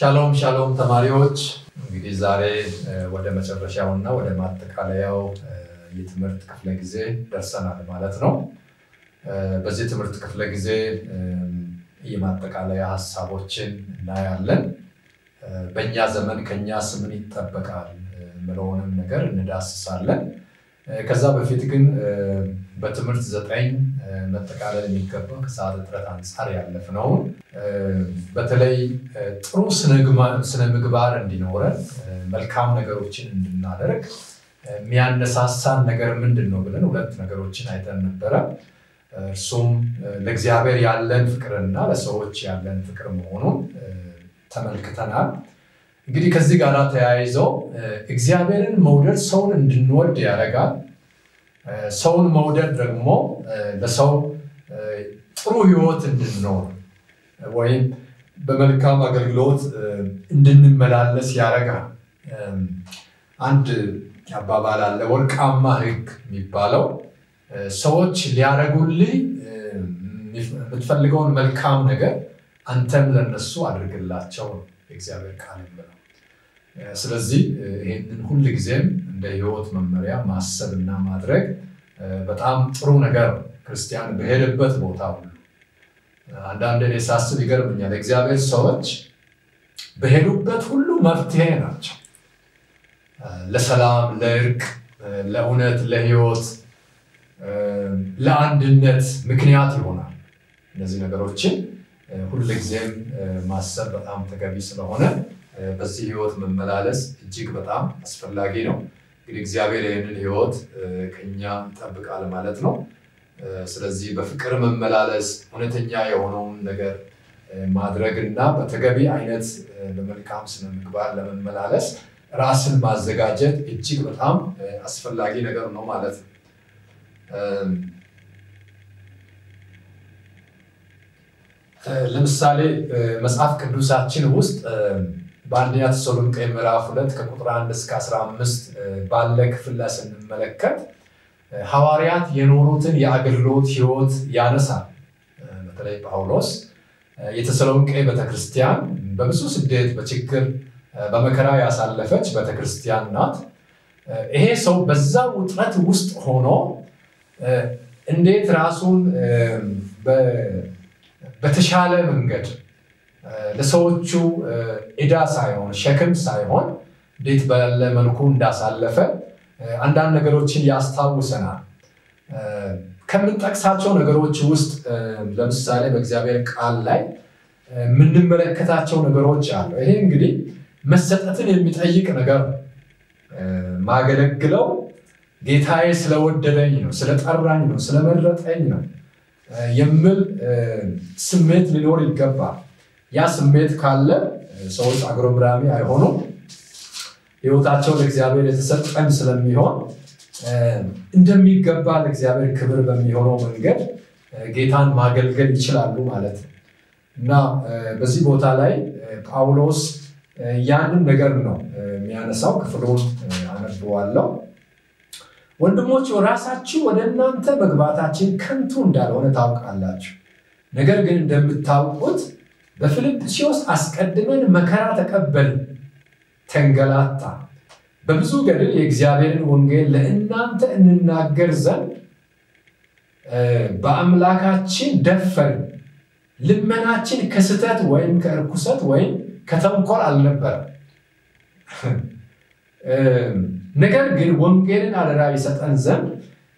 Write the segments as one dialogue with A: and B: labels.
A: ሻሎም ሻሎም ተማሪዎች እንግዲህ ዛሬ ወደ መጨረሻውና ወደ ማጠቃለያው የትምህርት ክፍለ ጊዜ ደርሰናል ማለት ነው። በዚህ ትምህርት ክፍለ ጊዜ የማጠቃለያ ሐሳቦችን እናያለን። በእኛ ዘመን ከኛ ምን ይጠበቃል ምለውንም ነገር እንዳስሳለን። ከዛ በፊት ግን በትምህርት 9 መጠቃለል የሚገባ ከሰዓት እጥረት አንፃር ያለፍነው በተለይ ጥሩ ስነ ምግባር እንዲኖረን መልካም ነገሮችን እንድናደርግ የሚያነሳሳን ነገር ምንድነው ብለን ሁለት ነገሮችን አይተን ነበር። እርሱም ለእግዚአብሔር ያለን ፍቅርና ለሰዎች ያለን ፍቅር መሆኑን ተመልክተናል። እንግዲህ ከዚህ ጋር ተያይዞ እግዚአብሔርን መውደድ ሰውን እንድንወድ ያደርጋል። ሰውን መውደድ ደግሞ ለሰው ጥሩ ህይወት እንድንኖር ወይም በመልካም አገልግሎት እንድንመላለስ ያደርጋል። አንድ አባባል አለ፣ ወርቃማ ህግ የሚባለው ሰዎች ሊያደርጉልኝ የምትፈልገውን መልካም ነገር አንተም ለነሱ አድርግላቸው እግዚአብሔር ቃል ነው። ስለዚህ ይሄንን ሁሉ ጊዜም እንደ ህይወት መመሪያ ማሰብና ማድረግ በጣም ጥሩ ነገር ክርስቲያን በሄደበት ቦታ ሁሉ አንዳንዴ ሳስብ ይገርመኛል። እግዚአብሔር ሰዎች በሄዱበት ሁሉ መፍትሄ ናቸው። ለሰላም፣ ለእርቅ፣ ለእውነት፣ ለህይወት፣ ለአንድነት ምክንያት ይሆናል። እነዚህ ነገሮችን ሁሉ ጊዜም ማሰብ በጣም ተገቢ ስለሆነ በዚህ ህይወት መመላለስ እጅግ በጣም አስፈላጊ ነው። እንግዲህ እግዚአብሔር ይህንን ህይወት ከኛ ይጠብቃል ማለት ነው። ስለዚህ በፍቅር መመላለስ እውነተኛ የሆነውን ነገር ማድረግና በተገቢ አይነት በመልካም ስነ ምግባር ለመመላለስ ራስን ማዘጋጀት እጅግ በጣም አስፈላጊ ነገር ነው ማለት ነው። ለምሳሌ መጽሐፍ ቅዱሳችን ውስጥ በአንደኛ ተሰሎንቄ ምዕራፍ 2 ከቁጥር 1 እስከ 15 ባለ ክፍል ላይ ስንመለከት ሐዋርያት የኖሩትን የአገልግሎት ህይወት ያነሳል። በተለይ ጳውሎስ የተሰሎንቄ ቤተክርስቲያን በብዙ ስደት በችግር በመከራ ያሳለፈች ቤተክርስቲያን ናት። ይሄ ሰው በዛ ውጥረት ውስጥ ሆኖ እንዴት ራሱን በተሻለ መንገድ ለሰዎቹ ዕዳ ሳይሆን ሸክም ሳይሆን እንዴት ባለ መልኩ እንዳሳለፈ አንዳንድ ነገሮችን ያስታውሰናል። ከምንጠቅሳቸው ነገሮች ውስጥ ለምሳሌ በእግዚአብሔር ቃል ላይ ምንመለከታቸው ነገሮች አሉ። ይሄ እንግዲህ መሰጠትን የሚጠይቅ ነገር ማገለግለው ጌታዬ ስለወደደኝ ነው፣ ስለጠራኝ ነው፣ ስለመረጠኝ ነው የሚል ስሜት ሊኖር ይገባል። ያ ስሜት ካለ ሰዎች አግሮምራሚ አይሆኑም። ህይወታቸው ለእግዚአብሔር የተሰጠን ስለሚሆን እንደሚገባ ለእግዚአብሔር ክብር በሚሆነው መንገድ ጌታን ማገልገል ይችላሉ ማለት ነው። እና በዚህ ቦታ ላይ ጳውሎስ ያንን ነገር ነው የሚያነሳው። ክፍሉን አነበዋለሁ። ወንድሞች ራሳችሁ ወደ እናንተ መግባታችን ከንቱ እንዳልሆነ ታውቃላችሁ። ነገር ግን እንደምታውቁት በፊልጵስዩስ አስቀድመን መከራ ተቀበልን፣ ተንገላታ፣ በብዙ ገድል የእግዚአብሔርን ወንጌል ለእናንተ እንናገር ዘንድ በአምላካችን ደፈርን። ልመናችን ከስተት ወይም ከርኩሰት ወይም ከተንኮል አልነበረም። ነገር ግን ወንጌልን አደራ ይሰጠን ዘንድ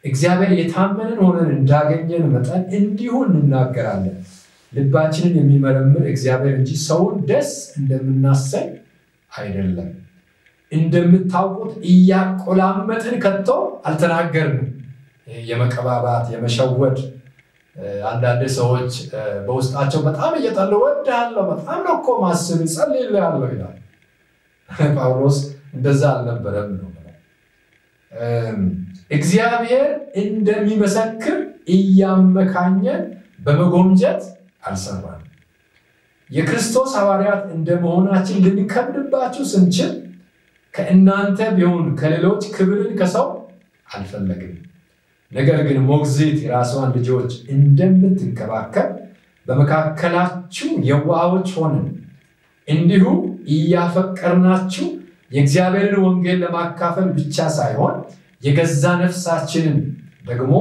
A: እግዚአብሔር የታመንን ሆነን እንዳገኘን መጠን እንዲሁ እንናገራለን። ልባችንን የሚመረምር እግዚአብሔር እንጂ ሰውን ደስ እንደምናሰኝ አይደለም። እንደምታውቁት እያቆላመጥን ከቶ አልተናገርንም። የመቀባባት የመሸወድ አንዳንድ ሰዎች በውስጣቸው በጣም እየጠሉ ወድሃለሁ፣ በጣም ነው እኮ ማስብ ጸልይልሃለሁ ይላል። ጳውሎስ እንደዛ አልነበረም ነው። እግዚአብሔር እንደሚመሰክር እያመካኘን በመጎምጀት አልሰራንም። የክርስቶስ ሐዋርያት እንደመሆናችን ልንከብድባችሁ ስንችል ከእናንተ ቢሆን ከሌሎች ክብርን ከሰው አልፈለግንም። ነገር ግን ሞግዚት የራሷን ልጆች እንደምትንከባከብ በመካከላችሁ የዋሆች ሆነን እንዲሁ እያፈቀርናችሁ የእግዚአብሔርን ወንጌል ለማካፈል ብቻ ሳይሆን የገዛ ነፍሳችንን ደግሞ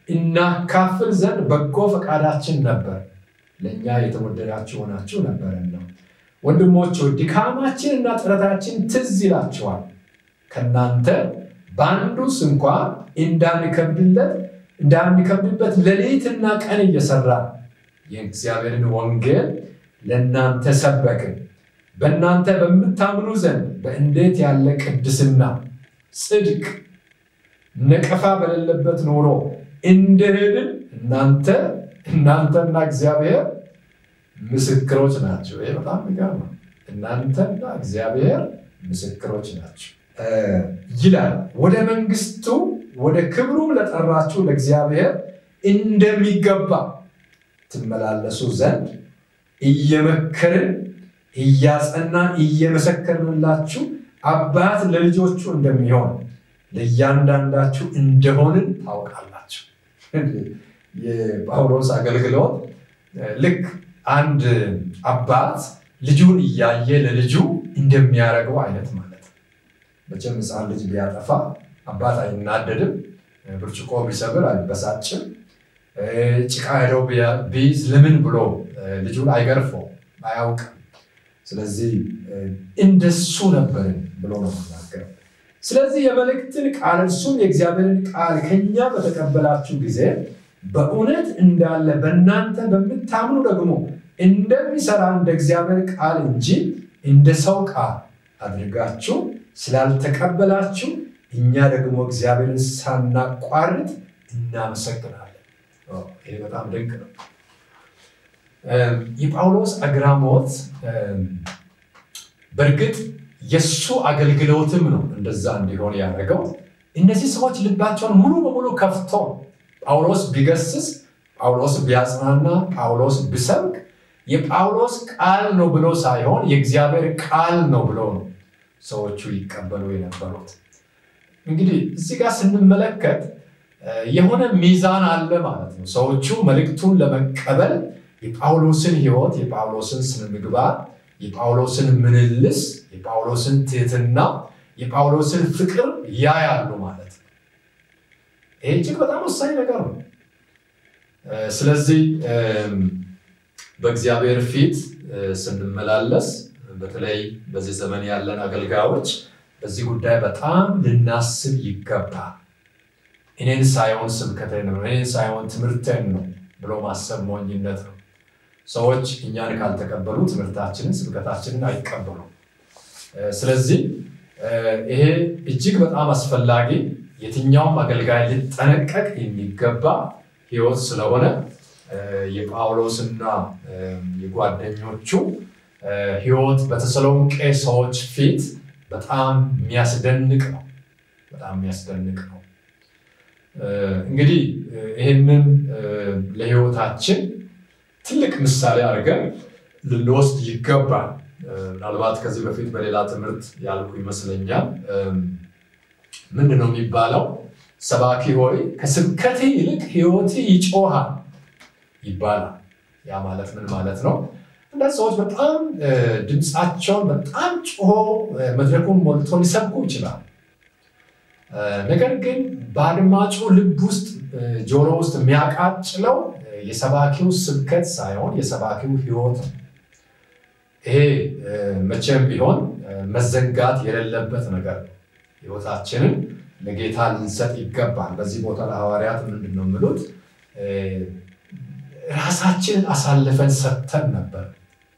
A: እናካፍል ዘንድ በጎ ፈቃዳችን ነበር። ለኛ የተወደዳችሁ ሆናችሁ ነበርና ወንድሞች ድካማችንና ጥረታችን ትዝ ይላችኋል። ከናንተ ባንዱስ እንኳን እንዳንከብድበት ሌሊትና ቀን እየሰራ የእግዚአብሔርን ወንጌል ለናንተ ሰበክን። በእናንተ በምታምኑ ዘንድ በእንዴት ያለ ቅድስና ጽድቅ ነቀፋ በሌለበት ኖሮ እንደሄድን እናንተና እግዚአብሔር ምስክሮች ናቸው። ይሄ በጣም ይገርም ነው። እናንተና እግዚአብሔር ምስክሮች ናቸው ይላል። ወደ መንግስቱ ወደ ክብሩ ለጠራችሁ ለእግዚአብሔር እንደሚገባ ትመላለሱ ዘንድ እየመከርን እያጸናን እየመሰከርንላችሁ አባት ለልጆቹ እንደሚሆን ለእያንዳንዳችሁ እንደሆንን ታውቃላችሁ። የጳውሎስ አገልግሎት ልክ አንድ አባት ልጁን እያየ ለልጁ እንደሚያረገው አይነት ማለት ነው። መቼም ሕፃን ልጅ ቢያጠፋ አባት አይናደድም፣ ብርጭቆ ቢሰብር አይበሳጭም፣ ጭቃ ሄደው ቢይዝ ለምን ብሎ ልጁን አይገርፈውም፣ አያውቅም። ስለዚህ እንደሱ ነበርን ብሎ ነው የሚናገረው። ስለዚህ የመልእክትን ቃል እርሱም የእግዚአብሔርን ቃል ከኛ በተቀበላችሁ ጊዜ በእውነት እንዳለ በእናንተ በምታምኑ ደግሞ እንደሚሰራ እንደ እግዚአብሔር ቃል እንጂ እንደ ሰው ቃል አድርጋችሁ ስላልተቀበላችሁ እኛ ደግሞ እግዚአብሔርን ሳናቋርጥ እናመሰግናለን። ይሄ በጣም ድንቅ ነው። የጳውሎስ አግራሞት በእርግጥ የሱ አገልግሎትም ነው እንደዛ እንዲሆን ያደረገው። እነዚህ ሰዎች ልባቸውን ሙሉ በሙሉ ከፍተው ጳውሎስ ቢገስጽ፣ ጳውሎስ ቢያጽናና፣ ጳውሎስ ቢሰብክ የጳውሎስ ቃል ነው ብሎ ሳይሆን የእግዚአብሔር ቃል ነው ብሎ ነው ሰዎቹ ይቀበሉ የነበሩት። እንግዲህ እዚህ ጋር ስንመለከት የሆነ ሚዛን አለ ማለት ነው። ሰዎቹ መልእክቱን ለመቀበል የጳውሎስን ሕይወት፣ የጳውሎስን ስነምግባር፣ የጳውሎስን ምንልስ፣ የጳውሎስን ትህትና፣ የጳውሎስን ፍቅር ያያሉ ማለት ነው። ይሄ እጅግ በጣም ወሳኝ ነገር ነው። ስለዚህ በእግዚአብሔር ፊት ስንመላለስ በተለይ በዚህ ዘመን ያለን አገልጋዮች በዚህ ጉዳይ በጣም ልናስብ ይገባል። እኔን ሳይሆን ስብከቴን ነው፣ እኔን ሳይሆን ትምህርቴን ነው ብሎ ማሰብ ሞኝነት ነው። ሰዎች እኛን ካልተቀበሉ ትምህርታችንን ስብከታችንን አይቀበሉም። ስለዚህ ይሄ እጅግ በጣም አስፈላጊ የትኛውም አገልጋይ ሊጠነቀቅ የሚገባ ሕይወት ስለሆነ የጳውሎስና የጓደኞቹ ሕይወት በተሰሎንቄ ሰዎች ፊት በጣም የሚያስደንቅ ነው። በጣም የሚያስደንቅ ነው። እንግዲህ ይህንን ለሕይወታችን ትልቅ ምሳሌ አድርገን ልንወስድ ይገባል። ምናልባት ከዚህ በፊት በሌላ ትምህርት ያልኩ ይመስለኛል። ምንድነው የሚባለው? ሰባኪ ሆይ ከስብከቴ ይልቅ ሕይወቴ ይጮሃል ይባላል። ያ ማለት ምን ማለት ነው? እንደዚህ ሰዎች በጣም ድምፃቸውን በጣም ጮሆ መድረኩን ሞልቶ ሊሰብኩ ይችላል። ነገር ግን በአድማጩ ልብ ውስጥ ጆሮ ውስጥ የሚያቃጭለው የሰባኪው ስብከት ሳይሆን የሰባኪው ሕይወት ነው። ይሄ መቼም ቢሆን መዘንጋት የሌለበት ነገር ነው። ሕይወታችንን ለጌታ ልንሰጥ ይገባል። በዚህ ቦታ ለሐዋርያት ምንድነው የሚሉት? ራሳችንን አሳልፈን ሰጥተን ነበር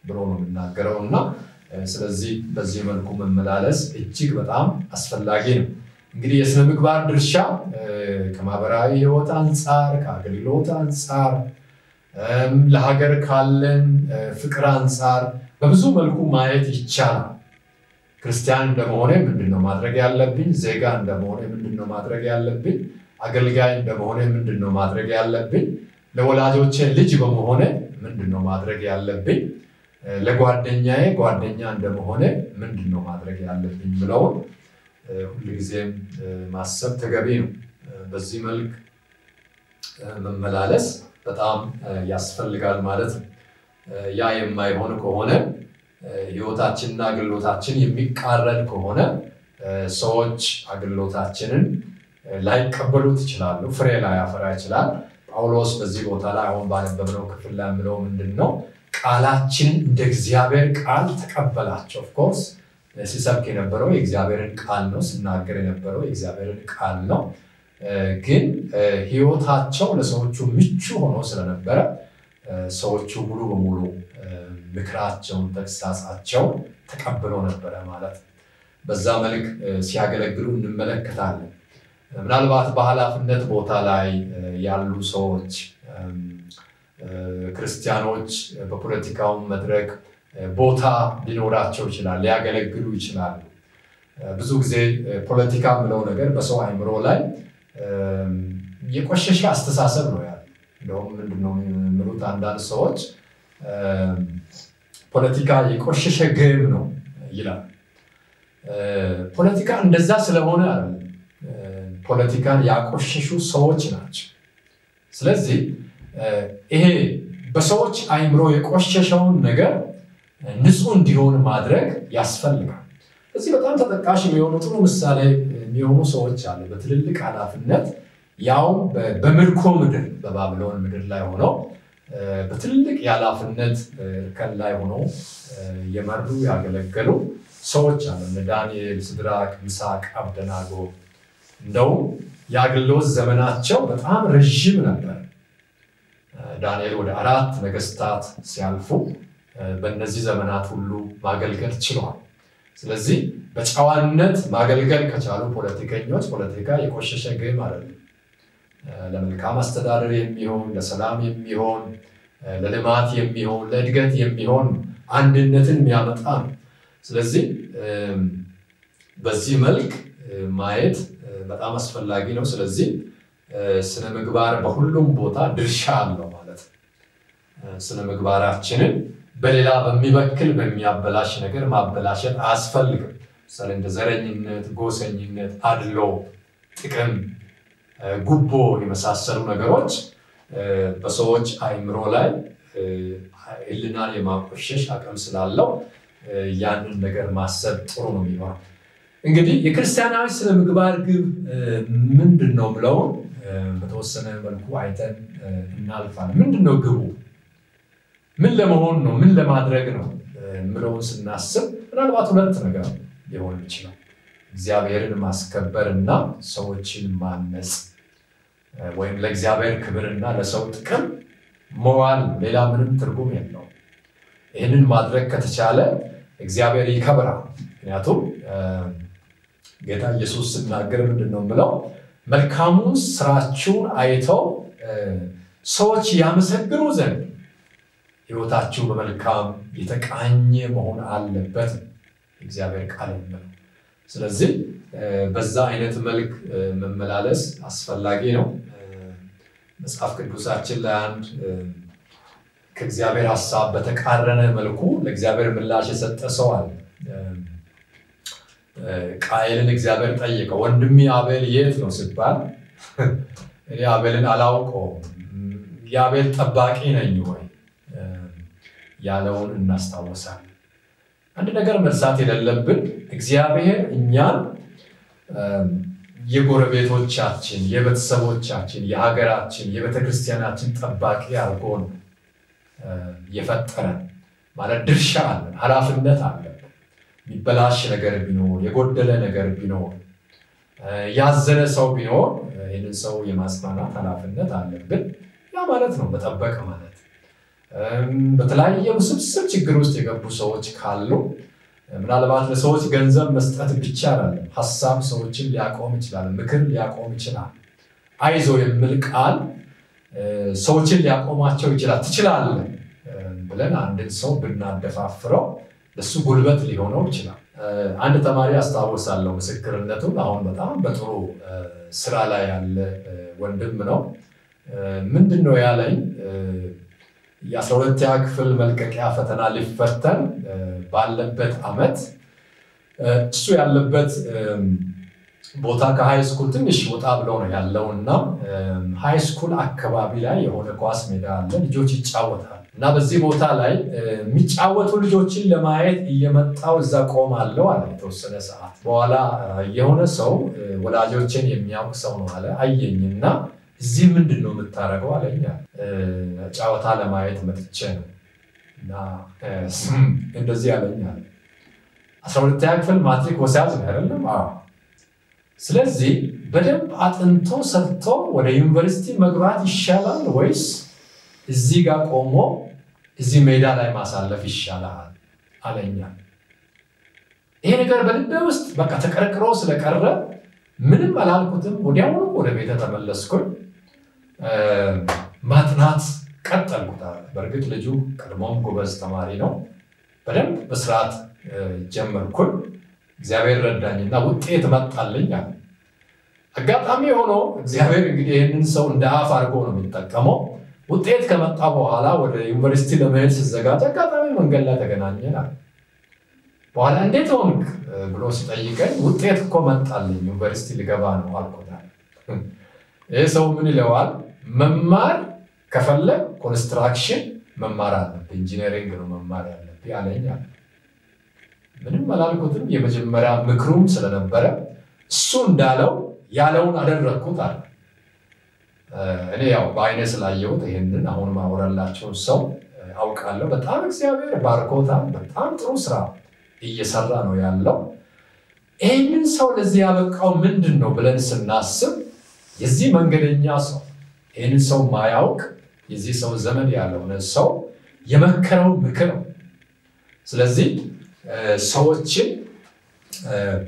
A: ብሎ ነው የሚናገረውና ስለዚህ በዚህ መልኩ መመላለስ እጅግ በጣም አስፈላጊ ነው። እንግዲህ የሥነ ምግባር ድርሻ ከማህበራዊ ሕይወት አንፃር፣ ከአገልግሎት አንፃር፣ ለሀገር ካለን ፍቅር አንፃር በብዙ መልኩ ማየት ይቻላል። ክርስቲያን እንደመሆኔ ምንድነው ማድረግ ያለብኝ? ዜጋ እንደመሆኔ ምንድነው ማድረግ ያለብኝ? አገልጋይ እንደመሆኔ ምንድነው ማድረግ ያለብኝ? ለወላጆቼ ልጅ በመሆኔ ምንድነው ማድረግ ያለብኝ? ለጓደኛዬ ጓደኛ እንደመሆኔ ምንድነው ማድረግ ያለብኝ ብለውን ሁልጊዜም ማሰብ ተገቢ ነው። በዚህ መልክ መመላለስ በጣም ያስፈልጋል ማለት ነው። ያ የማይሆን ከሆነ ህይወታችንና አገልግሎታችን የሚቃረን ከሆነ ሰዎች አገልግሎታችንን ላይቀበሉት ይችላሉ፣ ፍሬ ላያፈራ ይችላል። ጳውሎስ በዚህ ቦታ ላይ አሁን ባነበብነው ክፍል ላይ ምለው ምንድነው ቃላችንን እንደ እግዚአብሔር ቃል ተቀበላቸው። ኦፍ ኮርስ ሲሰብክ የነበረው የእግዚአብሔርን ቃል ነው፣ ሲናገር የነበረው የእግዚአብሔርን ቃል ነው። ግን ህይወታቸው ለሰዎቹ ምቹ ሆኖ ስለነበረ ሰዎቹ ሙሉ በሙሉ ምክራቸውን ተግሳጻቸውን ተቀብለው ነበረ ማለት ነው። በዛ መልክ ሲያገለግሉ እንመለከታለን። ምናልባት በኃላፊነት ቦታ ላይ ያሉ ሰዎች ክርስቲያኖች በፖለቲካው መድረክ ቦታ ሊኖራቸው ይችላል፣ ሊያገለግሉ ይችላሉ። ብዙ ጊዜ ፖለቲካ ምለው ነገር በሰው አይምሮ ላይ የቆሸሸ አስተሳሰብ ነው ያለው። እንደውም ምንድነው የሚሉት አንዳንድ ሰዎች ፖለቲካ የቆሸሸ ጌም ነው ይላል። ፖለቲካ እንደዛ ስለሆነ አይደለም፣ ፖለቲካን ያቆሸሹ ሰዎች ናቸው። ስለዚህ ይሄ በሰዎች አይምሮ የቆሸሸውን ነገር ንጹህ እንዲሆን ማድረግ ያስፈልጋል። እዚህ በጣም ተጠቃሽ የሚሆኑ ጥሩ ምሳሌ የሚሆኑ ሰዎች አሉ። በትልልቅ ኃላፊነት ያው በምርኮ ምድር በባቢሎን ምድር ላይ ሆነው በትልልቅ የኃላፊነት እርከን ላይ ሆነው የመሩ ያገለገሉ ሰዎች አሉ። እነ ዳንኤል፣ ሲድራቅ፣ ሚሳቅ፣ አብደናጎ። እንደው የአገልግሎት ዘመናቸው በጣም ረጅም ነበር። ዳንኤል ወደ 4 ነገስታት ሲያልፉ በእነዚህ ዘመናት ሁሉ ማገልገል ችለዋል። ስለዚህ በጨዋነት ማገልገል ከቻሉ ፖለቲከኞች ፖለቲካ የቆሸሸ ጌም አይደለም። ለመልካም አስተዳደር የሚሆን፣ ለሰላም የሚሆን፣ ለልማት የሚሆን፣ ለእድገት የሚሆን አንድነትን የሚያመጣ ነው። ስለዚህ በዚህ መልክ ማየት በጣም አስፈላጊ ነው። ስለዚህ ስነ ምግባር በሁሉም ቦታ ድርሻ አለው ማለት ነው። ስነ ምግባራችንን በሌላ በሚበክል በሚያበላሽ ነገር ማበላሸት አያስፈልግም። ምሳሌ እንደ ዘረኝነት፣ ጎሰኝነት፣ አድሎ፣ ጥቅም፣ ጉቦ የመሳሰሉ ነገሮች በሰዎች አይምሮ ላይ ህሊናን የማቆሸሽ አቅም ስላለው ያንን ነገር ማሰብ ጥሩ ነው የሚሆነው። እንግዲህ የክርስቲያናዊ ስነ ምግባር ግብ ምንድነው ብለው በተወሰነ መልኩ አይተን እናልፋለን። ምንድነው ግቡ? ምን ለመሆን ነው? ምን ለማድረግ ነው? ምለውን ስናስብ ምናልባት ሁለት ነገር ሊሆን ይችላል። እግዚአብሔርን ማስከበርና ሰዎችን ማነጽ፣ ወይም ለእግዚአብሔር ክብርና ለሰው ጥቅም መዋል፣ ሌላ ምንም ትርጉም የለውም። ይህንን ማድረግ ከተቻለ እግዚአብሔር ይከብራል። ምክንያቱም ጌታ ኢየሱስ ሲናገር ምንድነው ብለው መልካሙን ስራችሁን አይተው ሰዎች ያመሰግኑ ዘንድ ህይወታችሁ በመልካም የተቃኘ መሆን አለበት እግዚአብሔር ቃል ነው። ስለዚህ በዛ አይነት መልክ መመላለስ አስፈላጊ ነው። መጽሐፍ ቅዱሳችን ላይ አንድ ከእግዚአብሔር ሐሳብ በተቃረነ መልኩ ለእግዚአብሔር ምላሽ የሰጠ ሰው አለ። ቃየልን እግዚአብሔር ጠየቀው፣ ወንድሜ አቤል የት ነው ሲባል እኔ አቤልን አላውቀውም፣ የአቤል ጠባቂ ነኝ ወይ ያለውን እናስታውሳለን። አንድ ነገር መርሳት የሌለብን እግዚአብሔር እኛን የጎረቤቶቻችን፣ የቤተሰቦቻችን፣ የሀገራችን፣ የቤተክርስቲያናችን ጠባቂ አድርጎን የፈጠረን ማለት ድርሻ አለን፣ ኃላፊነት አለን። የሚበላሽ ነገር ቢኖር፣ የጎደለ ነገር ቢኖር፣ ያዘነ ሰው ቢኖር ይህንን ሰው የማጽናናት ኃላፊነት አለብን። ያ ማለት ነው መጠበቅ ማለት። በተለያየ ውስብስብ ችግር ውስጥ የገቡ ሰዎች ካሉ ምናልባት ለሰዎች ገንዘብ መስጠት ብቻ አይደለም፣ ሐሳብ ሰዎችን ሊያቆም ይችላል፣ ምክር ሊያቆም ይችላል። አይዞ የሚል ቃል ሰዎችን ሊያቆማቸው ይችላል። ትችላለህ ብለን አንድን ሰው ብናደፋፍረው ለሱ ጉልበት ሊሆነው ይችላል። አንድ ተማሪ አስታውሳለሁ ምስክርነቱን። አሁን በጣም በጥሩ ስራ ላይ ያለ ወንድም ነው። ምንድነው ያለኝ የ12ኛ ክፍል መልቀቂያ ፈተና ሊፈተን ባለበት አመት እሱ ያለበት ቦታ ከሃይ ስኩል ትንሽ ወጣ ብሎ ነው ያለውና ሃይ ስኩል አካባቢ ላይ የሆነ ኳስ ሜዳ አለ፣ ልጆች ይጫወታሉ። እና በዚህ ቦታ ላይ የሚጫወቱ ልጆችን ለማየት እየመጣው እዛ ቆማለሁ አለ የተወሰነ ሰዓት በኋላ የሆነ ሰው ወላጆችን የሚያውቅ ሰው ነው አለ አየኝና እዚህ ምንድነው የምታረገው አለኝ ጫወታ ለማየት መጥቼ ነው እና እንደዚህ አለኝ 12ኛ ክፍል ማትሪክ ወሳጅ ነው አይደለም ስለዚህ በደንብ አጥንቶ ሰርቶ ወደ ዩኒቨርሲቲ መግባት ይሻላል ወይስ እዚህ ጋር ቆሞ እዚህ ሜዳ ላይ ማሳለፍ ይሻላል አለኛ ይሄ ነገር በልቤ ውስጥ በቃ ተቀርቅሮ ስለቀረ ምንም አላልኩትም ወዲያውኑ ወደ ቤት ተመለስኩኝ ማጥናት ቀጠልኩት በርግጥ ልጁ ቀድሞም ጎበዝ ተማሪ ነው በደንብ በስርዓት ጀመርኩኝ እግዚአብሔር ረዳኝና ውጤት መጣልኝ አጋጣሚ ሆኖ እግዚአብሔር እንግዲህ ይሄንን ሰው እንደ አፍ አድርጎ ነው የሚጠቀመው ውጤት ከመጣ በኋላ ወደ ዩኒቨርሲቲ ለመሄድ ሲዘጋጅ አጋጣሚ መንገድ ላይ ተገናኘን በኋላ እንዴት ሆንክ ብሎ ሲጠይቀኝ ውጤት እኮ መጣልኝ ዩኒቨርሲቲ ልገባ ነው አልኩት ይሄ ሰው ምን ይለዋል መማር ከፈለግ ኮንስትራክሽን መማር አለብህ ኢንጂነሪንግ ነው መማር ያለብህ አለኝ ምንም አላልኩትም የመጀመሪያ ምክሩም ስለነበረ እሱ እንዳለው ያለውን አደረኩት አለ እኔ ያው በአይኔ ስላየሁት ይሄንን አሁን ማወራላችሁ ሰው አውቃለሁ በጣም እግዚአብሔር ባርኮታል በጣም ጥሩ ስራ እየሰራ ነው ያለው ይሄንን ሰው ለዚህ ያበቃው ምንድነው ብለን ስናስብ የዚህ መንገደኛ ሰው ይሄንን ሰው ማያውቅ የዚህ ሰው ዘመን ያለው ሰው የመከረው ምክር ስለዚህ ሰዎችን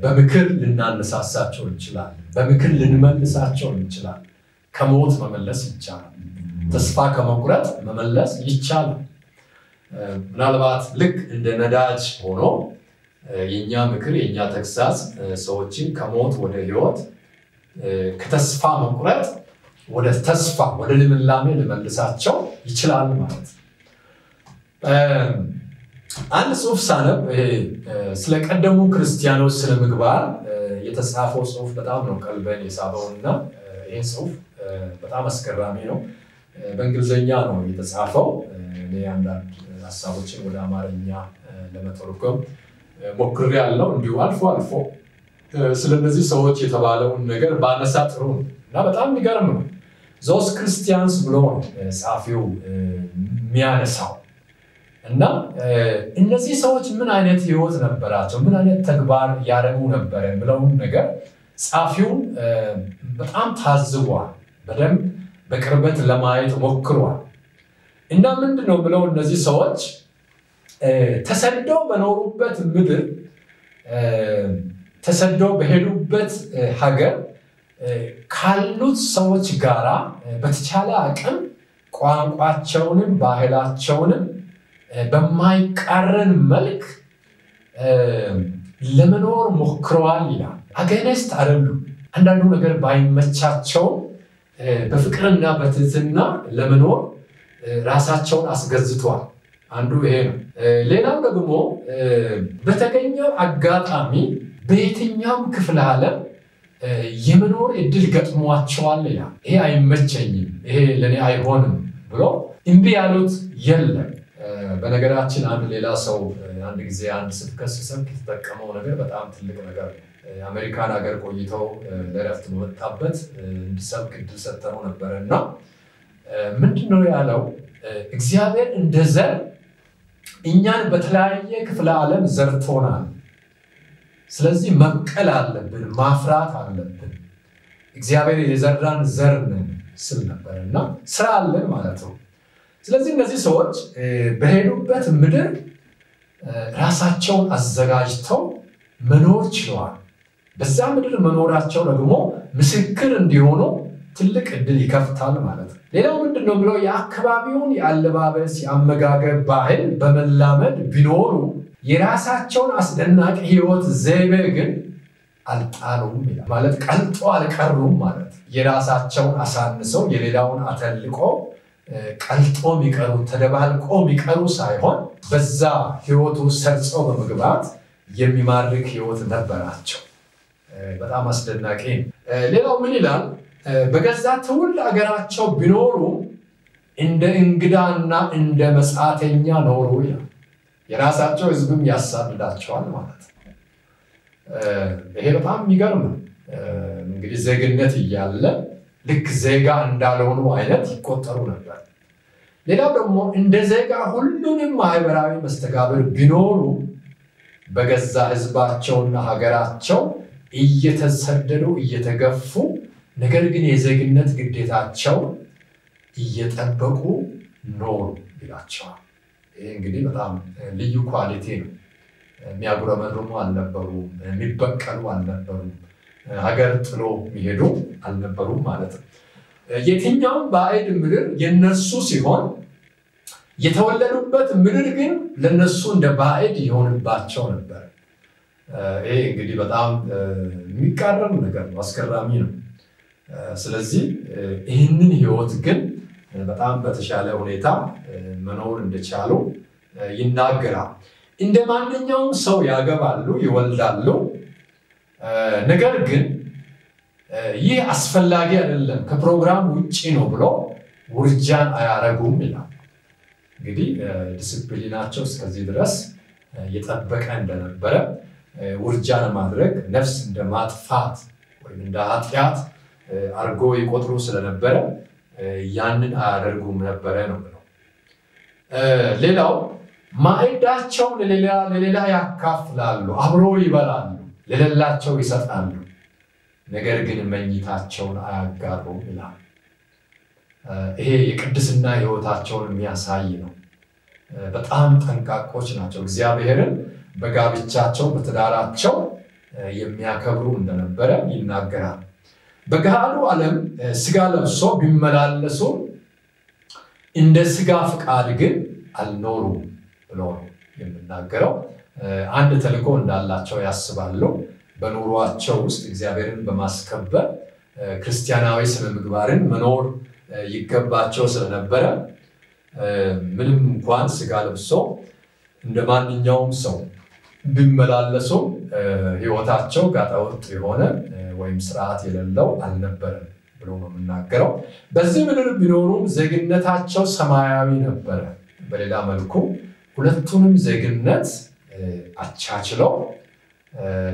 A: በምክር ልናነሳሳቸው እንችላለን በምክር ልንመልሳቸው እንችላለን ከሞት መመለስ ይቻላል ተስፋ ከመቁረጥ መመለስ ይቻላል ምናልባት ልክ እንደ ነዳጅ ሆኖ የኛ ምክር የኛ ተግሳጽ ሰዎችን ከሞት ወደ ህይወት ከተስፋ መቁረጥ ወደ ተስፋ ወደ ልምላሜ ልመልሳቸው ይችላል ማለት አንድ ጽሁፍ ሳነብ ስለቀደሙ ክርስቲያኖች ስለምግባር የተጻፈው ጽሁፍ በጣም ነው ቀልበን የሳበውና ይሄ ጽሁፍ በጣም አስገራሚ ነው በእንግሊዘኛ ነው የተጻፈው እኔ አንዳንድ ሐሳቦችን ወደ አማርኛ ለመተርጎም ሞክሬያለሁ እንዲሁ አልፎ ስለነዚህ ሰዎች የተባለውን ነገር ባነሳ ጥሩ እና በጣም የሚገርም ነው ዞስ ክርስቲያንስ ብሎ ጻፊው የሚያነሳው እና እነዚህ ሰዎች ምን አይነት ህይወት ነበራቸው ምን አይነት ተግባር ያደርጉ ነበር ብለው ነገር ጻፊው በጣም ታዝቧል በደንብ በቅርበት ለማየት ሞክሯል እና ምንድነው ብለው እነዚህ ሰዎች ተሰደው በኖሩበት ምድር ተሰደው በሄዱበት ሀገር ካሉት ሰዎች ጋራ በተቻለ አቅም ቋንቋቸውንም ባህላቸውንም በማይቃረን መልክ ለመኖር ሞክረዋል ይላል አገነስት አይደሉ አንዳንዱ ነገር ባይመቻቸው በፍቅርና በትህትና ለመኖር ራሳቸውን አስገዝቷል አንዱ ይሄ ነው ሌላው ደግሞ በተገኘው አጋጣሚ በየትኛውም ክፍለ ዓለም የመኖር እድል ገጥሟቸዋል ይላል ይሄ አይመቸኝም ይሄ ለኔ አይሆንም ብሎ እንቢ ያሉት የለም በነገራችን አንድ ሌላ ሰው አንድ ጊዜ አንድ ስብከት ሲሰብክ የተጠቀመው ነገር በጣም ትልቅ ነገር ነው አሜሪካን ሀገር ቆይተው ለረፍት ወጣበት እንዲሰብክ እድል ሰጥተው ነበርና ምንድነው ያለው እግዚአብሔር እንደዘር እኛን በተለያየ ክፍለ ዓለም ዘርቶናል ስለዚህ መብቀል አለብን ማፍራት አለብን እግዚአብሔር የዘራን ዘር ነን ስል ነበርና ስራ አለን ማለት ነው ስለዚህ እነዚህ ሰዎች በሄዱበት ምድር ራሳቸውን አዘጋጅተው መኖር ችለዋል በዛ ምድር መኖራቸው ደግሞ ምስክር እንዲሆኑ ትልቅ እድል ይከፍታል ማለት ነው ሌላው ምንድነው ብለው የአካባቢውን ያለባበስ ያመጋገብ ባህል በመላመድ ቢኖሩ የራሳቸውን አስደናቂ ህይወት ዘይቤ ግን አልጣሉም ይላል ማለት ቀልጦ አልቀሩም ማለት የራሳቸውን አሳንሰው የሌላውን አተልቆ ቀልጦ ሚቀሩ ተደባልቆ ሚቀሩ ሳይሆን በዛ ህይወቱ ሰርጸው በመግባት የሚማርክ ህይወት ነበራቸው በጣም አስደናቂ ሌላው ምን ይላል በገዛ ትውልድ አገራቸው ቢኖሩ እንደ እንግዳና እንደ መጻተኛ ኖሩ ይላል። የራሳቸው ህዝብም ያሳድዳቸዋል ማለት ነው። ይሄ በጣም የሚገርም ነው። እንግዲህ ዜግነት እያለ ልክ ዜጋ እንዳልሆኑ አይነት ይቆጠሩ ነበር። ሌላው ደግሞ እንደ ዜጋ ሁሉንም ማህበራዊ መስተጋብር ቢኖሩ በገዛ ህዝባቸውና ሀገራቸው እየተሰደዱ እየተገፉ ነገር ግን የዜግነት ግዴታቸው እየጠበቁ ኖሩ ይላቸዋል። ይሄ እንግዲህ በጣም ልዩ ኳሊቲ ነው። የሚያጉረመርሙ አልነበሩም፣ የሚበቀሉ አልነበሩም፣ ሀገር ጥሎ የሚሄዱ አልነበሩም ማለት ነው። የትኛውም ባዕድ ምድር የነሱ ሲሆን የተወለዱበት ምድር ግን ለነሱ እንደ ባዕድ ይሆንባቸው ነበር። ይሄ እንግዲህ በጣም የሚቃረን ነገር ነው፣ አስገራሚ ነው። ስለዚህ ይህንን ህይወት ግን በጣም በተሻለ ሁኔታ መኖር እንደቻሉ ይናገራል። እንደ ማንኛውም ሰው ያገባሉ፣ ይወልዳሉ። ነገር ግን ይህ አስፈላጊ አይደለም፣ ከፕሮግራም ውጪ ነው ብሎ ውርጃን አያረጉም ይላል። እንግዲህ ዲሲፕሊናቸው እስከዚህ ድረስ የጠበቀ እንደነበረ ውርጃን ማድረግ ነፍስ እንደማጥፋት ወይም እንደ ኃጢአት አርጎ ይቆጥሩ ስለነበረ ያንን አያደርጉም ነበረ ነው ብለው። ሌላው ማዕዳቸውን ለሌላ ያካፍላሉ፣ አብሮ ይበላሉ፣ ለሌላቸው ይሰጣሉ፣ ነገር ግን መኝታቸውን አያጋሩም ይላል። ይሄ የቅድስና ህይወታቸውን የሚያሳይ ነው። በጣም ጠንቃቆች ናቸው። እግዚአብሔርን በጋብቻቸው በትዳራቸው የሚያከብሩ እንደነበረ ይናገራል። በገሃዱ ዓለም ስጋ ለብሶ ቢመላለሱ እንደ ስጋ ፍቃድ ግን አልኖሩም ብሎ ነው የሚናገረው። አንድ ተልእኮ እንዳላቸው ያስባሉ። በኑሯቸው ውስጥ እግዚአብሔርን በማስከበር ክርስቲያናዊ ስነ ምግባርን መኖር ይገባቸው ስለነበረ ምንም እንኳን ስጋ ለብሶ እንደማንኛውም ሰው ቢመላለሱ ህይወታቸው ጋጠወጥ የሆነ ወይም ስርዓት የሌለው አልነበረም ብሎ ነው የሚናገረው። በዚህ ምድር ቢኖሩም ዜግነታቸው ሰማያዊ ነበረ። በሌላ መልኩ ሁለቱንም ዜግነት አቻችለው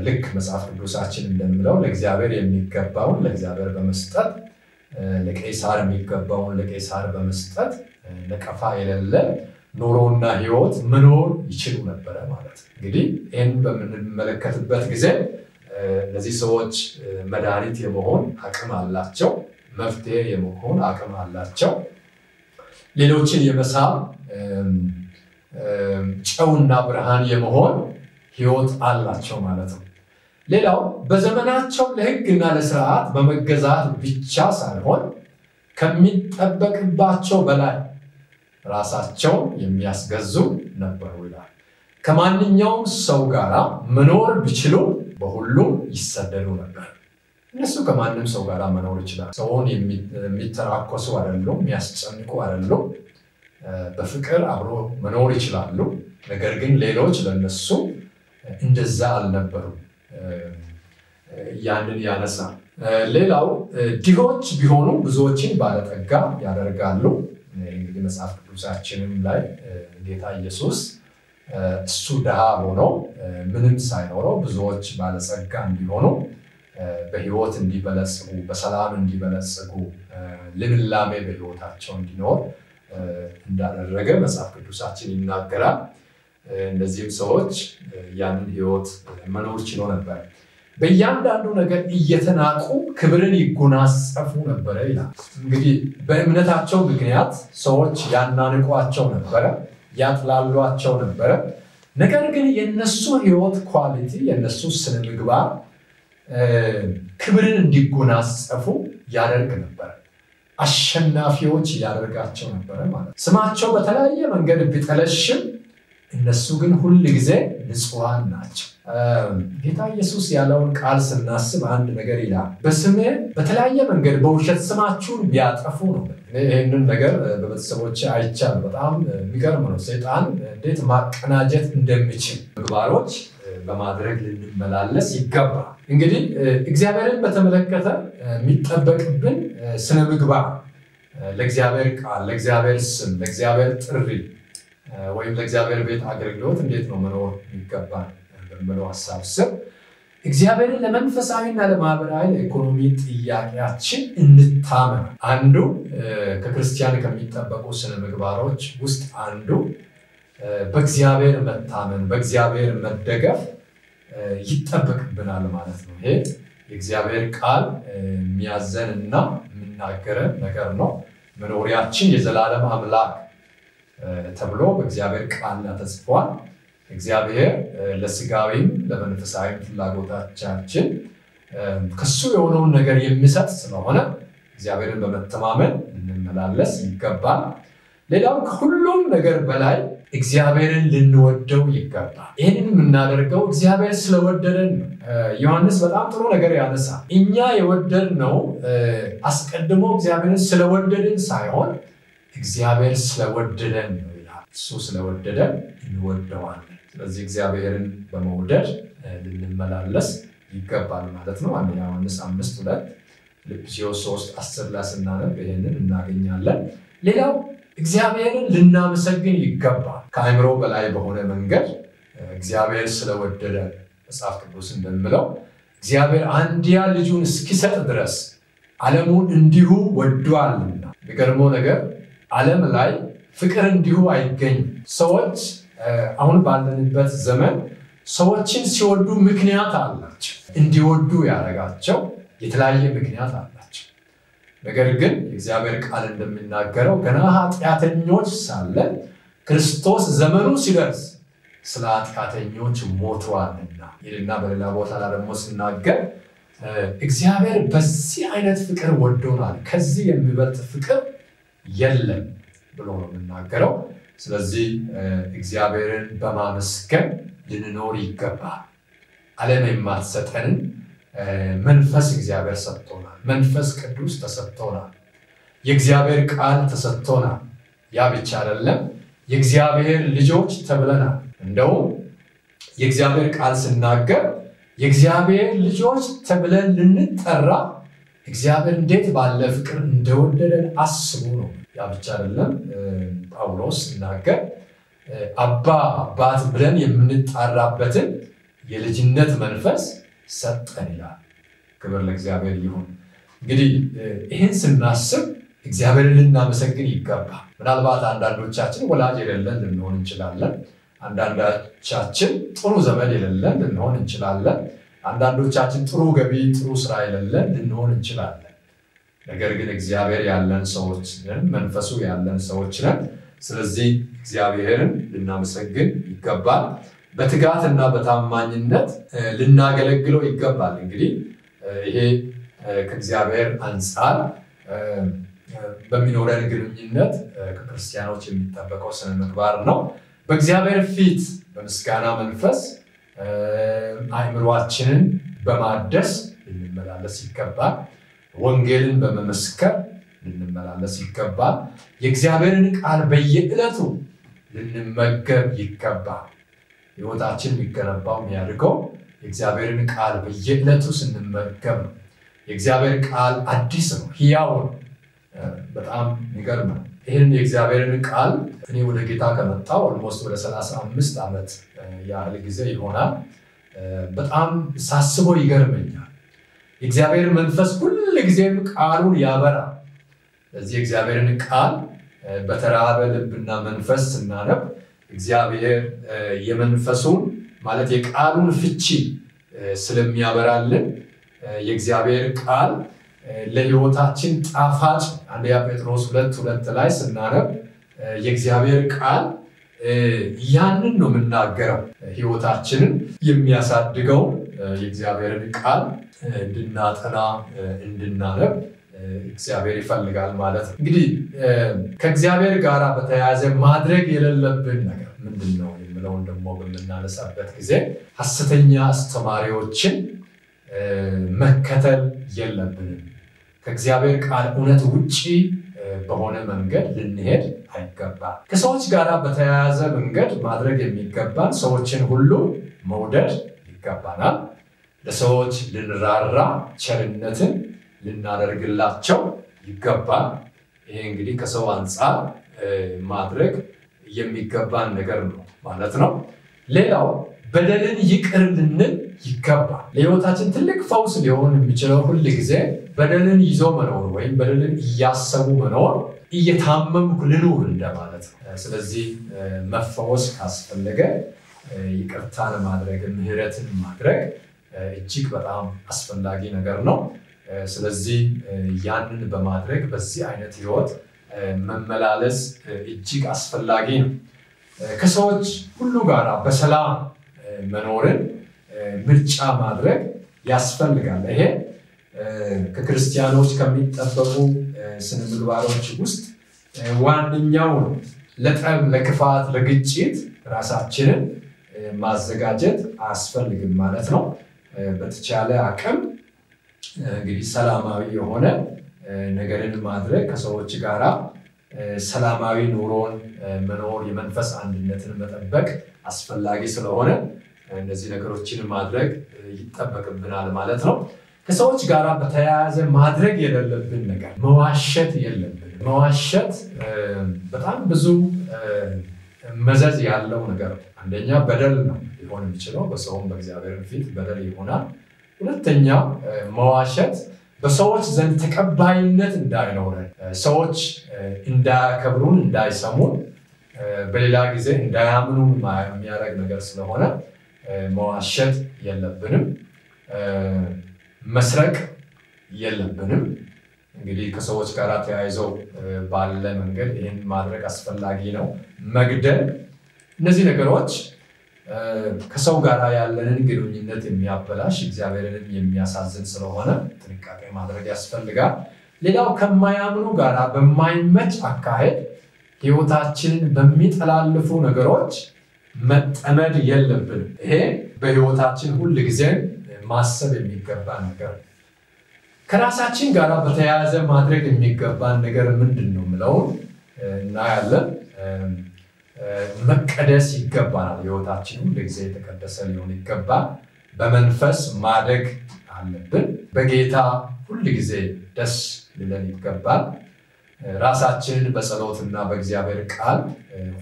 A: ልክ መጽሐፍ ቅዱሳችን እንደሚለው ለእግዚአብሔር የሚገባውን ለእግዚአብሔር በመስጠት ለቄሳር የሚገባውን ለቄሳር በመስጠት ነቀፋ የሌለ ኑሮና ህይወት መኖር ይችሉ ነበረ ማለት ነው። እንግዲህ ይህን በምንመለከትበት ጊዜ እነዚህ ሰዎች መድኃኒት የመሆን አቅም አላቸው፣ መፍትሄ የመሆን አቅም አላቸው፣ ሌሎችን የመሳብ ጨውና ብርሃን የመሆን ህይወት አላቸው ማለት ነው። ሌላው በዘመናቸው ለህግና ለስርዓት በመገዛት ብቻ ሳይሆን ከሚጠበቅባቸው በላይ ራሳቸው የሚያስገዙ ነበሩ ይላል። ከማንኛውም ሰው ጋር መኖር ቢችሉ በሁሉም ይሰደዱ ነበር። እነሱ ከማንም ሰው ጋር መኖር ይችላል። ሰውን የሚተራኮሱ አይደሉም፣ የሚያስጨንቁ አይደሉም። በፍቅር አብሮ መኖር ይችላሉ። ነገር ግን ሌሎች ለነሱ እንደዛ አልነበሩም። ያንን ያነሳል። ሌላው ድሆች ቢሆኑ ብዙዎችን ባለጠጋ ያደርጋሉ። እንግዲህ መጽሐፍ ቅዱሳችንም ላይ ጌታ ኢየሱስ እሱ ድሃ ሆኖ ምንም ሳይኖረው ብዙዎች ባለጸጋ እንዲሆኑ በህይወት እንዲበለጽጉ በሰላም እንዲበለጽጉ ልምላሜ በህይወታቸው እንዲኖር እንዳደረገ መጽሐፍ ቅዱሳችን ይናገራል። እነዚህም ሰዎች ያንን ህይወት መኖር ችሎ ነበር። በእያንዳንዱ ነገር እየተናቁ ክብርን ይጎናጸፉ ነበረ ይላል። እንግዲህ በእምነታቸው ምክንያት ሰዎች ያናንቋቸው ነበረ፣ ያጥላሏቸው ነበረ። ነገር ግን የነሱ ህይወት ኳሊቲ የነሱ ስነ ምግባር ክብርን እንዲጎናጸፉ ያደርግ ነበር። አሸናፊዎች ያደርጋቸው ነበር ማለት። ስማቸው በተለያየ መንገድ ቢጠለሽም እነሱ ግን ሁሉ ጊዜ ንጹሃን ናቸው። ጌታ ኢየሱስ ያለውን ቃል ስናስብ አንድ ነገር ይላል። በስሜ በተለያየ መንገድ በውሸት ስማችሁን ቢያጠፉ ነው። ይህንን ነገር በቤተሰቦች አይቻልም። በጣም የሚገርም ነው። ሰይጣን እንዴት ማቀናጀት እንደሚችል ምግባሮች በማድረግ ልንመላለስ ይገባል። እንግዲህ እግዚአብሔርን በተመለከተ የሚጠበቅብን ስነ ምግባር ለእግዚአብሔር ቃል ለእግዚአብሔር ስም ለእግዚአብሔር ጥሪ ወይም ለእግዚአብሔር ቤት አገልግሎት እንዴት ነው መኖር የሚገባን በሚለው ሐሳብ ስር እግዚአብሔርን ለመንፈሳዊና ለማህበራዊ ኢኮኖሚ ጥያቄያችን እንታመን አንዱ ከክርስቲያን ከሚጠበቁ ስነ ምግባሮች ውስጥ አንዱ በእግዚአብሔር መታመን በእግዚአብሔር መደገፍ ይጠበቅብናል ማለት ነው። ይሄ የእግዚአብሔር ቃል የሚያዘንና የሚናገረን ነገር ነው። መኖሪያችን የዘላለም አምላክ ተብሎ በእግዚአብሔር ቃል ተጽፏል። እግዚአብሔር ለስጋዊም ለመንፈሳዊም ፍላጎታችን ከሱ የሆነውን ነገር የሚሰጥ ስለሆነ እግዚአብሔርን በመተማመን እንመላለስ ይገባል። ሌላው ከሁሉም ነገር በላይ እግዚአብሔርን ልንወደው ይገባል። ይህንን የምናደርገው እግዚአብሔር ስለወደደን ነው። ዮሐንስ በጣም ጥሩ ነገር ያነሳል። እኛ የወደድነው አስቀድሞ እግዚአብሔርን ስለወደድን ሳይሆን እግዚአብሔር ስለወደደን ነው ይላል። እሱ ስለወደደን እንወደዋለን። ስለዚህ እግዚአብሔርን በመውደድ ልንመላለስ ይገባል ማለት ነው። አንደኛ ዮሐንስ 5:2 ፊልጵስዩስ 3:10 ላይ ስናነብ ይሄንን እናገኛለን። ሌላው እግዚአብሔርን ልናመሰግን ይገባል። ከአእምሮ በላይ በሆነ መንገድ እግዚአብሔር ስለወደደ መጽሐፍ ቅዱስ እንደሚለው እግዚአብሔር አንድያ ልጁን እስኪሰጥ ድረስ ዓለሙን እንዲሁ ወዷልና። የሚገርመው ነገር ዓለም ላይ ፍቅር እንዲሁ አይገኝም። ሰዎች አሁን ባለንበት ዘመን ሰዎችን ሲወዱ ምክንያት አላቸው። እንዲወዱ ያደረጋቸው የተለያየ ምክንያት አላቸው። ነገር ግን የእግዚአብሔር ቃል እንደሚናገረው ገና ኃጢአተኞች ሳለን ክርስቶስ ዘመኑ ሲደርስ ስለ ኃጢአተኞች ሞቷልና ይልና በሌላ ቦታ ላይ ደግሞ ሲናገር እግዚአብሔር በዚህ አይነት ፍቅር ወዶናል፣ ከዚህ የሚበልጥ ፍቅር የለም ብሎ ነው የሚናገረው። ስለዚህ እግዚአብሔርን በማመስገን ልንኖር ይገባል። ዓለም የማትሰጠንን መንፈስ እግዚአብሔር ሰጥቶናል። መንፈስ ቅዱስ ተሰጥቶናል። የእግዚአብሔር ቃል ተሰጥቶናል። ያ ብቻ አይደለም፣ የእግዚአብሔር ልጆች ተብለናል። እንደውም የእግዚአብሔር ቃል ሲናገር የእግዚአብሔር ልጆች ተብለን ልንጠራ እግዚአብሔር እንዴት ባለ ፍቅር እንደወደደን አስቡ ነው። ያ ብቻ አይደለም፣ ጳውሎስ ሲናገር አባት ብለን የምንጣራበትን የልጅነት መንፈስ ሰጠን ይላል። ክብር ለእግዚአብሔር ይሁን። እንግዲህ ይህን ስናስብ እግዚአብሔርን ልናመሰግን ይገባል። ምናልባት አንዳንዶቻችን ወላጅ የሌለን ልንሆን እንችላለን። አንዳንዶቻችን ጥሩ ዘመድ የሌለን ልንሆን እንችላለን። አንዳንዶቻችን ጥሩ ገቢ ጥሩ ስራ የሌለን ልንሆን እንችላለን። ነገር ግን እግዚአብሔር ያለን ሰዎች ነን፣ መንፈሱ ያለን ሰዎች ነን። ስለዚህ እግዚአብሔርን ልናመሰግን ይገባል። በትጋትና በታማኝነት ልናገለግለው ይገባል። እንግዲህ ይሄ ከእግዚአብሔር አንፃር በሚኖረን ግንኙነት ከክርስቲያኖች የሚጠበቀው ስነ ምግባር ነው። በእግዚአብሔር ፊት በምስጋና መንፈስ አእምሮአችንን በማደስ ልንመላለስ ይገባል። ወንጌልን በመመስከር ልንመላለስ ይገባል። የእግዚአብሔርን ቃል በየዕለቱ ልንመገብ ይገባል። ሕይወታችን የሚገነባው የሚያድገው የእግዚአብሔርን ቃል በየዕለቱ ስንመገብ ነው። የእግዚአብሔር ቃል አዲስ ነው፣ ሕያው ነው። በጣም የሚገርም ነው። ይህን የእግዚአብሔርን ቃል እኔ ወደ ጌታ ከመጣሁ ኦልሞስት ወደ 35 ዓመት ያህል ጊዜ ይሆናል። በጣም ሳስበው ይገርመኛል። የእግዚአብሔር መንፈስ ሁሉ ጊዜም ቃሉን ያበራል። ስለዚህ የእግዚአብሔርን ቃል በተራበ ልብና መንፈስ ስናነብ እግዚአብሔር የመንፈሱን ማለት የቃሉን ፍቺ ስለሚያበራልን የእግዚአብሔር ቃል ለሕይወታችን ጣፋጭ አንደኛ ጴጥሮስ 2:2 ላይ ስናነብ የእግዚአብሔር ቃል ያንን ነው የምናገረው። ሕይወታችንን የሚያሳድገው የእግዚአብሔርን ቃል እንድናጠና እንድናነብ እግዚአብሔር ይፈልጋል ማለት ነው። እንግዲህ ከእግዚአብሔር ጋር በተያያዘ ማድረግ የሌለብን ነገር ምንድነው የሚለውን ደግሞ በምናነሳበት ጊዜ ሐሰተኛ አስተማሪዎችን መከተል የለብንም። ከእግዚአብሔር ቃል እውነት ውጪ በሆነ መንገድ ልንሄድ አይገባም። ከሰዎች ጋር በተያያዘ መንገድ ማድረግ የሚገባን ሰዎችን ሁሉ መውደድ ይገባናል። ለሰዎች ልንራራ፣ ቸርነትን ልናደርግላቸው ይገባል። ይሄ እንግዲህ ከሰው አንፃር ማድረግ የሚገባን ነገር ነው ማለት ነው። ሌላው በደልን ይቅር ልንል ይገባል። ለሕይወታችን ትልቅ ፈውስ ሊሆን የሚችለው ሁሉ ጊዜ በደልን ይዞ መኖር ወይም በደልን እያሰቡ መኖር እየታመምኩ ልኑር እንደማለት ነው። ስለዚህ መፈወስ ካስፈለገ ይቅርታን ማድረግ ምህረትን ማድረግ እጅግ በጣም አስፈላጊ ነገር ነው። ስለዚህ ያንን በማድረግ በዚህ አይነት ሕይወት መመላለስ እጅግ አስፈላጊ ነው። ከሰዎች ሁሉ ጋር በሰላም መኖርን ምርጫ ማድረግ ያስፈልጋል። ይሄ ከክርስቲያኖች ከሚጠበቁ ስነ ምግባሮች ውስጥ ዋነኛው ነው። ለጠብ፣ ለክፋት፣ ለግጭት ራሳችንን ማዘጋጀት አያስፈልግም ማለት ነው። በተቻለ አቅም እንግዲህ ሰላማዊ የሆነ ነገርን ማድረግ ከሰዎች ጋራ ሰላማዊ ኑሮን መኖር የመንፈስ አንድነትን መጠበቅ አስፈላጊ ስለሆነ እነዚህ ነገሮችን ማድረግ ይጠበቅብናል ማለት ነው። ከሰዎች ጋራ በተያያዘ ማድረግ የሌለብን ነገር መዋሸት የለብንም። መዋሸት በጣም ብዙ መዘዝ ያለው ነገር ነው። አንደኛ በደል ነው ሊሆን የሚችለው፣ በሰውም በእግዚአብሔር ፊት በደል ይሆናል። ሁለተኛ መዋሸት በሰዎች ዘንድ ተቀባይነት እንዳይኖረን፣ ሰዎች እንዳያከብሩን፣ እንዳይሰሙን፣ በሌላ ጊዜ እንዳያምኑ የሚያደርግ ነገር ስለሆነ መዋሸት የለብንም። መስረቅ የለብንም። እንግዲህ ከሰዎች ጋር ተያይዘው ባለ መንገድ ይህን ማድረግ አስፈላጊ ነው። መግደል፣ እነዚህ ነገሮች ከሰው ጋር ያለንን ግንኙነት የሚያበላሽ እግዚአብሔርንም የሚያሳዝን ስለሆነ ጥንቃቄ ማድረግ ያስፈልጋል። ሌላው ከማያምኑ ጋር በማይመች አካሄድ ሕይወታችንን በሚጠላልፉ ነገሮች መጠመድ የለብንም። ይሄ በሕይወታችን ሁል ጊዜ ማሰብ የሚገባ ነገር። ከራሳችን ጋር በተያያዘ ማድረግ የሚገባን ነገር ምንድን ነው የምለውን እናያለን። መቀደስ ይገባናል። ሕይወታችን ሁል ጊዜ የተቀደሰ ሊሆን ይገባል። በመንፈስ ማደግ አለብን። በጌታ ሁል ጊዜ ደስ ሊለን ይገባል። ራሳችንን በጸሎትና በእግዚአብሔር ቃል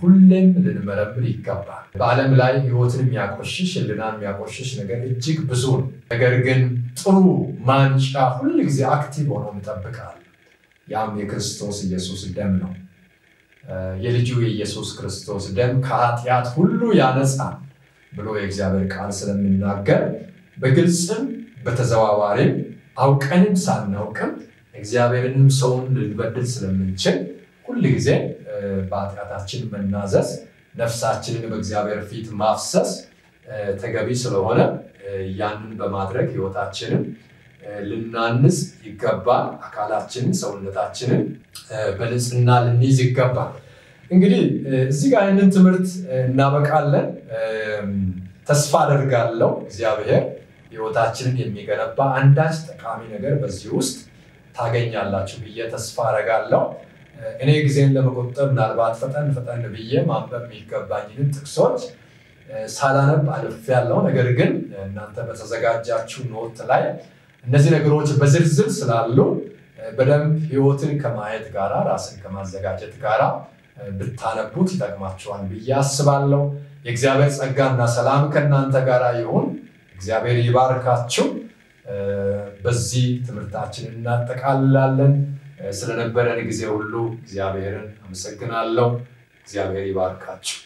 A: ሁሌም ልንመረምር ይገባል። በዓለም ላይ ሕይወትን የሚያቆሽሽ ሕሊናን የሚያቆሽሽ ነገር እጅግ ብዙ ነው። ነገር ግን ጥሩ ማንጫ ሁል ጊዜ አክቲቭ ሆኖ ይጠብቃል። ያም የክርስቶስ ኢየሱስ ደም ነው። የልጁ የኢየሱስ ክርስቶስ ደም ከኃጢአት ሁሉ ያነጻል ብሎ የእግዚአብሔር ቃል ስለሚናገር በግልጽም በተዘዋዋሪም አውቀንም ሳናውቅም እግዚአብሔርንም ሰውን ልንበድል ስለምንችል ሁል ጊዜ በኃጢአታችን መናዘዝ፣ ነፍሳችንን በእግዚአብሔር ፊት ማፍሰስ ተገቢ ስለሆነ ያንን በማድረግ ሕይወታችንን ልናንጽ ይገባል። አካላችንን፣ ሰውነታችንን በንጽህና ልንይዝ ይገባል። እንግዲህ እዚህ ጋር ይህንን ትምህርት እናበቃለን። ተስፋ አደርጋለሁ እግዚአብሔር ሕይወታችንን የሚገነባ አንዳች ጠቃሚ ነገር በዚህ ውስጥ ታገኛላችሁ ብዬ ተስፋ አደርጋለሁ። እኔ ጊዜን ለመቆጠብ ምናልባት ፈጠን ብዬ ማንበብ የሚገባኝን ጥቅሶች ሳላነብ አልፌያለሁ። ነገር ግን እናንተ በተዘጋጃችሁ ኖት ላይ እነዚህ ነገሮች በዝርዝር ስላሉ በደንብ ሕይወትን ከማየት ጋራ ራስን ከማዘጋጀት ጋራ ብታነቡት ይጠቅማችኋል ብዬ አስባለሁ። የእግዚአብሔር ጸጋና ሰላም ከእናንተ ጋራ ይሁን። እግዚአብሔር ይባርካችሁ። በዚህ ትምህርታችንን እናጠቃልላለን። ስለነበረን ጊዜ ሁሉ እግዚአብሔርን አመሰግናለሁ። እግዚአብሔር ይባርካችሁ።